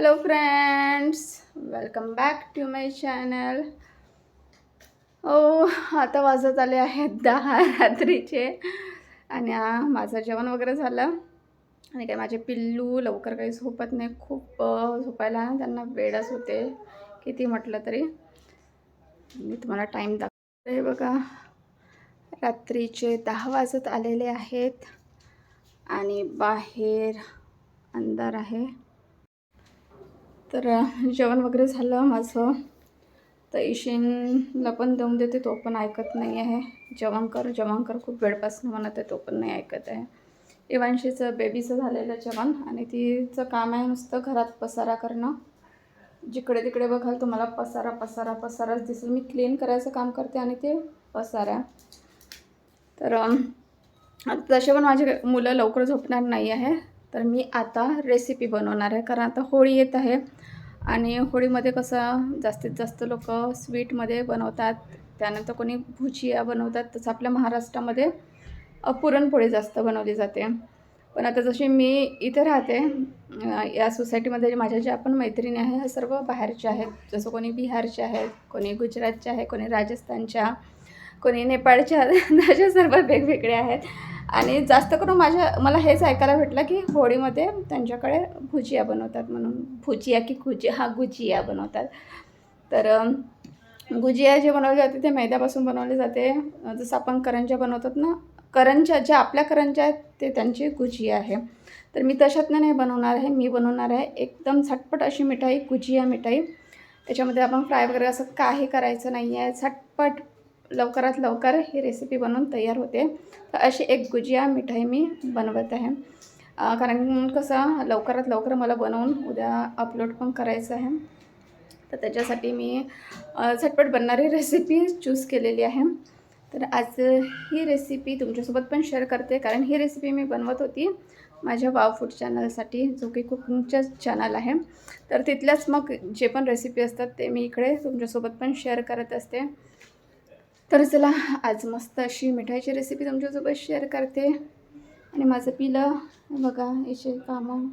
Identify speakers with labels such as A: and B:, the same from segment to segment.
A: Hello friends, welcome back to my channel. आता वाजत आले आहेत 10 रात्रीचे आणि माझं जेवण वगैरे झालं. आणि काय माझे पिल्लू लवकर काही झोपत नाही, खूप झोपायला त्यांना वेळच होते किती म्हटलं तरी. मी तुम्हाला टाईम दाखवते. हे बघा, रात्रीचे 10 वाजत आलेले आहेत आणि बाहेर अंधार आहे. तर जेवण वगैरे झालं माझं. तर ईशिनला पण देऊन देते, तो पण ऐकत नाही आहे. जेवण कर खूप वेळपासून म्हणत आहे, तो पण नाही ऐकत आहे. इवांशीचं बेबीचं झालेलं जेवण आणि तिचं काम आहे नुसतं घरात पसारा करणं. जिकडे तिकडे बघाल तुम्हाला पसाराच दिसेल. मी क्लीन करायचं काम करते आणि ते पसारा. तर तसे पण माझे मुलं लवकर झोपणार नाही आहे. तर मी आता रेसिपी बनवणार आहे, कारण आता होळी येत आहे आणि होळीमध्ये कसं जास्तीत जास्त लोक स्वीटमध्ये बनवतात. त्यानंतर कोणी भुजिया बनवतात. तसं आपल्या महाराष्ट्रामध्ये पुरणपोळी जास्त बनवली जाते. पण आता जशी मी इथे राहते या सोसायटीमध्ये, माझ्या ज्या पण मैत्रिणी आहे ह्या सर्व बाहेरच्या आहेत. जसं कोणी बिहारच्या आहेत, कोणी गुजरातच्या आहे, कोणी राजस्थानच्या, कोणी नेपाळच्या. अशा सर्व वेगवेगळे आहेत. आणि जास्त करून मला हेच ऐकायला भेटलं की होळीमध्ये त्यांच्याकडे भुजिया बनवतात म्हणून. भुजिया की गुजिया बनवतात. तर गुजिया जे बनवले जाते ते मैद्यापासून बनवले जाते. जसं आपण करंज्या बनवतात ना, करंज्या ज्या आपल्या करंज्या आहेत ते त्यांची गुजिया आहे. तर मी तशातनं नाही बनवणार आहे. मी बनवणार आहे एकदम झटपट अशी मिठाई, गुजिया मिठाई. त्याच्यामध्ये आपण फ्राय वगैरे असं काही करायचं नाही आहे. झटपट लवकरात लवकर ही रेसिपी बनवून तयार होते. तर अशी एक गुजिया मिठाई मी बनवत आहे. कारण कसं लवकरात लवकर मला बनवून उद्या अपलोड पण करायचं आहे. तर त्याच्यासाठी मी झटपट बनणारी रेसिपी चूज केलेली आहे. तर आज ही रेसिपी तुमच्यासोबत पण शेअर करते, कारण ही रेसिपी मी बनवत होती माझ्या वाव फूड चॅनलसाठी, जो की कुकिंगचा चॅनल आहे. तर तिथल्याच मग जे पण रेसिपी असतात ते मी इकडे तुमच्यासोबत पण शेअर करत असते. तर चला, आज मस्त अशी मिठाईची रेसिपी तुमच्यासोबत शेअर करते. आणि माझं पिलं बघा याचे कामं.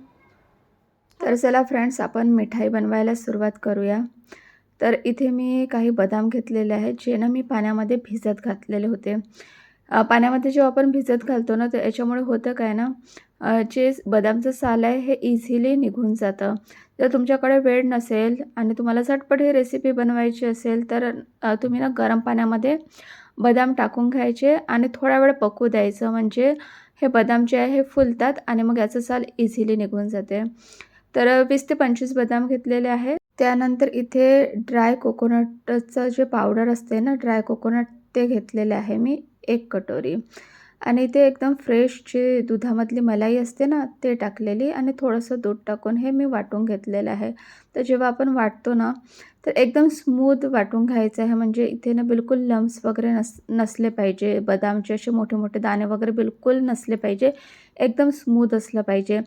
A: तर चला फ्रेंड्स, आपण मिठाई बनवायला सुरुवात करूया. तर इथे मी काही बदाम घेतलेले आहेत, जे ना मी पाण्यामध्ये भिजत घातलेले होते. पाण्यामध्ये जेव्हा आपण भिजत घालतो ना, तर याच्यामुळे होतं काय ना, जे बदामचं साल आहे हे इझिली निघून जातं. जर तुमच्याकडे वेळ नसेल आणि तुम्हाला झटपट ही रेसिपी बनवायची असेल, तर तुम्ही ना गरम पाण्यामध्ये बदाम टाकून घ्यायचे आणि थोडा वेळ पकू द्यायचं. म्हणजे हे बदाम जे आहे हे फुलतात आणि मग याचं साल इझिली निघून जाते. तर 20 ते 25 बदाम घेतलेले आहे. त्यानंतर इथे ड्राय कोकोनटचं जे पावडर असते ना, ड्राय कोकोनट, ते घेतलेले आहे मी 1 कटोरी. आणि ते एकदम फ्रेश जे दुधामधली मलाई असते ना, ते टाकलेली आणि थोडंसं दूध टाकून हे मी वाटून घेतलेलं आहे. तर जेव्हा आपण वाटतो ना, तर एकदम स्मूथ वाटून घ्यायचं आहे. म्हणजे इथे ना बिलकुल लम्स वगैरे नसले पाहिजे. बदामचे असे मोठे मोठे दाणे वगैरे बिलकुल नसले पाहिजे. एकदम स्मूथ असलं पाहिजे.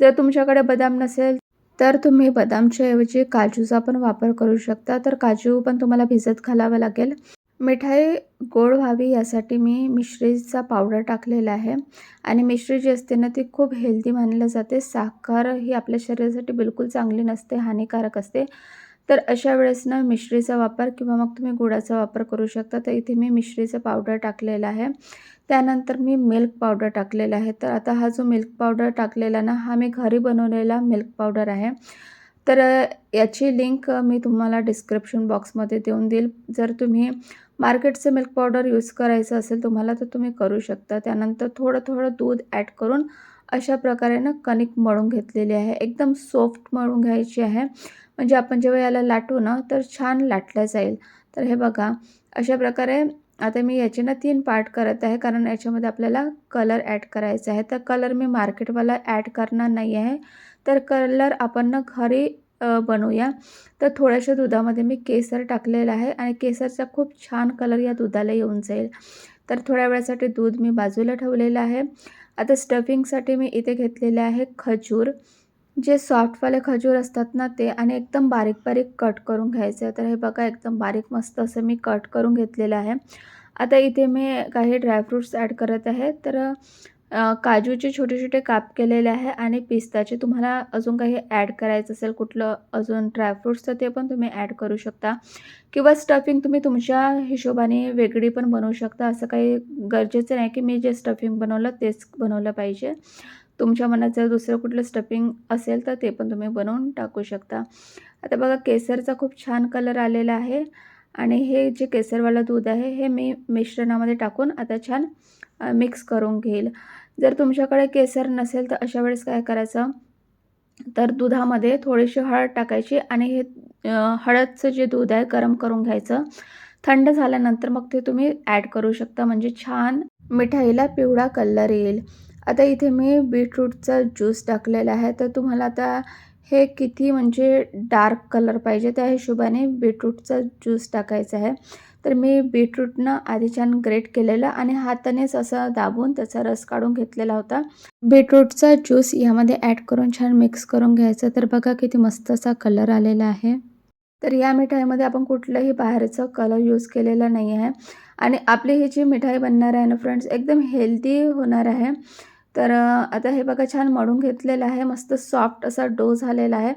A: जर तुमच्याकडे बदाम नसेल तर तुम्ही बदामच्या ऐवजी काजूचा पण वापर करू शकता. तर काजू पण तुम्हाला भिजत घालावं लागेल. मिठाई गोड व्हावी यासाठी मी मिश्रीचा पावडर टाकलेला आहे. आणि मिश्री जी असते ना, ती खूप हेल्दी मानली जाते. साखर ही आपल्या शरीरासाठी बिलकुल चांगली नसते, हानिकारक असते. तर अशा वेळेस ना मिश्रीचा वापर किंवा मग तुम्ही गुळाचा वापर करू शकता. तर इथे मी मिश्रीचा पावडर टाकलेला आहे. त्यानंतर मी मिल्क पावडर टाकलेला आहे. तर आता हा जो मिल्क पावडर टाकलेला ना, हा मी घरी बनवलेला मिल्क पावडर आहे. तर याची लिंक मी तुम्हाला डिस्क्रिप्शन बॉक्समध्ये देऊन देईल. जर तुम्ही मार्केटचं मिल्क पावडर यूज करायचं असेल तुम्हाला, तर तुम्ही करू शकता. त्यानंतर थोडं दूध ॲड करून अशा प्रकारे ना कणिक मळून घेतलेली आहे. एकदम सॉफ्ट मळून घ्यायची आहे. म्हणजे आपण जेव्हा याला लाटू ना, तर छान लाटलं जाईल. तर हे बघा, अशा प्रकारे आता मी याचे ना 3 पार्ट करत आहे, कारण याच्यामध्ये आपल्याला कलर ॲड करायचा आहे. तर कलर मी मार्केटवाला ॲड करणार नाही आहे. तर कलर आपण ना घरी बनवूया. तर थोड्याशा दुधामध्ये मी केसर टाकलेलं आहे आणि केसरचा खूप छान कलर या दुधाला येऊन जाईल. तर थोड्या वेळासाठी दूध मी बाजूला ठेवलेलं आहे. आता स्टफिंगसाठी मी इथे घेतलेले आहे खजूर. जे सॉफ्टवाले खजूर असतात ना ते, आणि एकदम बारीक बारीक कट करून घ्यायचं आहे. तर हे बघा, एकदम बारीक मस्त असं मी कट करून घेतलेलं आहे. आता इथे मी काही ड्रायफ्रूट्स ॲड करत आहे. तर काजूचे छोटे छोटे काप केलेले आहे आणि पिस्ताचे तुम्हाला अजून काही ॲड करायचं असेल कुठलं अजून ड्रायफ्रूट्स तर ते पण तुम्ही ॲड करू शकता किंवा स्टफिंग तुम्ही तुमच्या हिशोबाने वेगळी पण बनवू शकता. असं काही गरजेचं नाही की मी जे स्टफिंग बनवलं तेच बनवलं पाहिजे. तुमच्या मनात जर दुसरं कुठलं स्टफिंग असेल तर ते पण तुम्ही बनवून टाकू शकता. आता बघा केसरचा खूप छान कलर आलेला आहे आणि हे जे केसरवालं दूध आहे हे मी मिश्रणामध्ये टाकून आता छान मिक्स करून घेईल. जर तुमच्याकडे केसर नसेल तर अशा वेळेस काय करायचं, तर दुधामध्ये थोडीशी हळद टाकायची आणि हे हळदचं जे दूध आहे गरम करून घ्यायचं. थंड झाल्यानंतर मग ते तुम्ही ॲड करू शकता म्हणजे छान मिठाईला पिवळा कलर येईल. आता इथे मी बीटरूटचा ज्यूस टाकलेला आहे, तर तुम्हाला आता हे किती म्हणजे डार्क कलर पाहिजे त्या हिशोबाने बीटरूटचा ज्यूस टाकायचा आहे. तर मी बीटरूटनं आधी छान ग्रेट केलेलं आणि हातानेच असं दाबून त्याचा रस काढून घेतलेला होता. बीटरूटचा ज्यूस यामध्ये ॲड करून छान मिक्स करून घ्यायचं. तर बघा किती मस्त असा कलर आलेला आहे. तर या मिठाईमध्ये आपण कुठलंही बाहेरचं कलर यूज केलेला नाही आहे आणि आपली ही जी मिठाई बनणार आहे ना फ्रेंड्स एकदम हेल्दी होणार आहे. तर आता हे बघा छान मळून घेतलेलं आहे. मस्त सॉफ्ट असा डो झालेला आहे.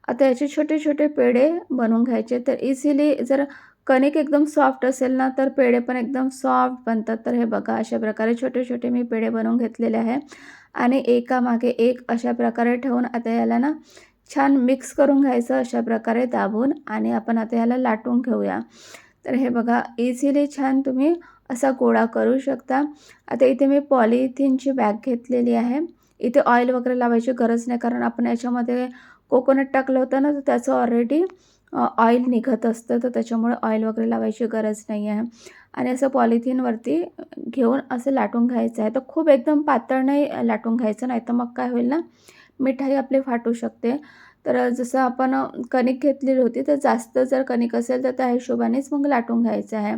A: आता याचे छोटे छोटे पेढे बनवून घ्यायचे. तर इझिली जर कणिक एकदम सॉफ्ट असेल ना तर पेढे पण एकदम सॉफ्ट बनतात. तर हे बघा अशा प्रकारे छोटे छोटे मी पेढे बनवून घेतलेले आहे आणि एकामागे एक अशा प्रकारे ठेवून आता याला ना छान मिक्स करून घ्यायचं अशा प्रकारे दाबून आणि आपण आता याला लाटून घेऊया. तर हे बघा इझिली छान तुम्ही असा गोळा करू शकता. आता इथे मी पॉलिथिनची बॅग घेतलेली आहे. इथे ऑइल वगैरे लावायची गरज नाही कारण आपण याच्यामध्ये कोकोनट टाकलं होतं ना, तर त्याचं ऑलरेडी ऑइल निघत असतं. तर त्याच्यामुळे ऑइल वगैरे लावायची गरज नाही आहे. आणि असं पॉलिथिनवरती घेऊन असं लाटून घ्यायचं आहे. तर खूप एकदम पातळ नाही लाटून घ्यायचं, नाही तर मग काय होईल ना, मिठाई आपली फाटू शकते. तर जसं आपण कणिक घेतलेली होती, तर जास्त जर कणिक असेल तर त्या हिशोबानेच मग लाटून घ्यायचं आहे.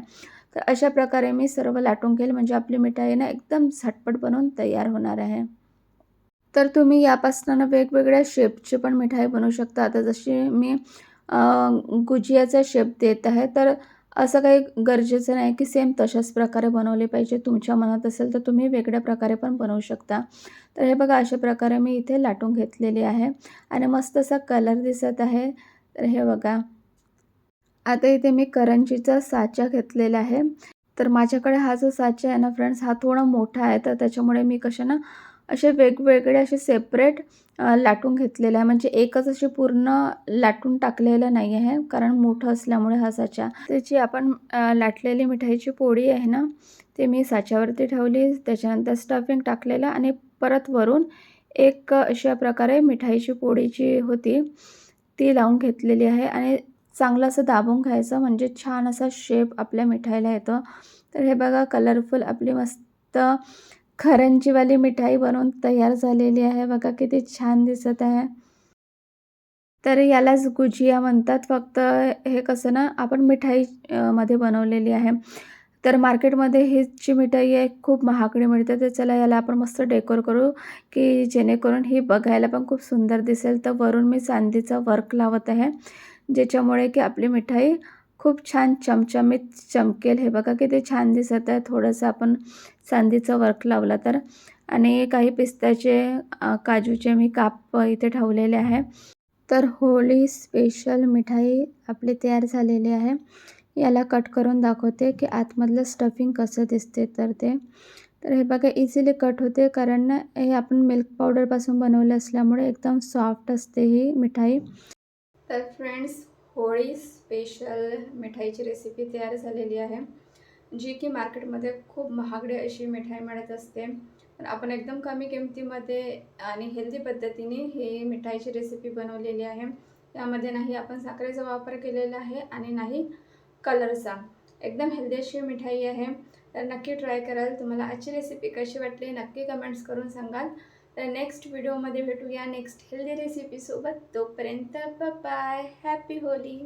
A: तर अशा प्रकारे मी सर्व लाटून घेईल म्हणजे आपली मिठाई ना एकदम झटपट बनवून तयार होणार आहे. तर तुम्ही यापासून वेगवेगळ्या शेपची पण मिठाई बनवू शकता. आता जशी मी गुजियाचा शेप देत आहे, तर असं काही गरजेचं नाही की सेम तशाच प्रकारे बनवली पाहिजे. तुमच्या मनात असेल तर तुम्ही वेगळ्या प्रकारे पण बनवू शकता. तर हे बघा अशा प्रकारे मी इथे लाटून घेतलेली आहे आणि मस्त असा कलर दिसत आहे. तर हे बघा. आता इथे मी करंजीचा साचा घेतलेला आहे. तर माझ्याकडे हा जो साचा आहे ना फ्रेंड्स, हा थोडा मोठा आहे. तर त्याच्यामुळे मी कशा ना असे वेगवेगळे असे सेपरेट लाटून घेतलेलं आहे. म्हणजे एकच अशी पूर्ण लाटून टाकलेलं नाही आहे, कारण मोठं असल्यामुळे हा साचा. त्याची आपण लाटलेली मिठाईची पोळी आहे ना, ते मी साच्यावरती ठेवली. त्याच्यानंतर स्टफिंग टाकलेलं आणि परत वरून एक अशा प्रकारे मिठाईची पोळी जी होती, ती लावून घेतलेली आहे आणि चांगलं असं दाबून घ्यायचं म्हणजे छान असा शेप आपल्या मिठाईला येतो. तर हे बघा कलरफुल आपली मस्त करंजीवाली मिठाई बनवून तयार झालेली आहे. बघा किती छान दिसत आहे. तर यालाच गुजिया म्हणतात. फक्त हे कसं ना आपण मिठाई मध्ये बनवलेली आहे. तर मार्केटमध्ये ही जी मिठाई आहे खूप महागडी मिळते. तर चला याला आपण मस्त डेकोर करू, की जेणेकरून ही बघायला पण खूप सुंदर दिसेल. तर वरून मी चांदीचा वर्क लावत आहे, ज्याच्यामुळे की आपली मिठाई खूप छान चमचमीत चमकेल. हे बघा किती छान दिसत आहे. थोडंसं आपण चांदीचं वर्क लावलं तर. आणि काही पिस्त्याचे काजूचे मी काप इथे ठेवलेले आहे. तर होळी स्पेशल मिठाई आपली तयार झालेली आहे. याला कट करून दाखवते की आतमधलं स्टफिंग कसं दिसते तर ते. तर हे बघा इझिली कट होते कारण ना हे आपण मिल्क पावडरपासून बनवलं असल्यामुळे एकदम सॉफ्ट असते ही मिठाई. तर फ्रेंड्स, होळी स्पेशल मिठाईची रेसिपी तयार झालेली आहे, जी की मार्केटमध्ये खूप महागडी अशी मिठाई मिळत असते. पण आपण एकदम कमी किमतीमध्ये आणि हेल्दी पद्धतीने ही मिठाईची रेसिपी बनवलेली आहे. यामध्ये नाही आपण साखरेचा वापर केलेला आहे आणि नाही कलरचा. एकदम हेल्दी अशी मिठाई आहे. तर नक्की ट्राय कराल. तुम्हाला आजची रेसिपी कशी वाटली नक्की कमेंट्स करून सांगाल. तर नेक्स्ट व्हिडिओमध्ये भेटूया नेक्स्ट हेल्दी रेसिपीसोबत. तोपर्यंत बाय बाय. Happy Holy.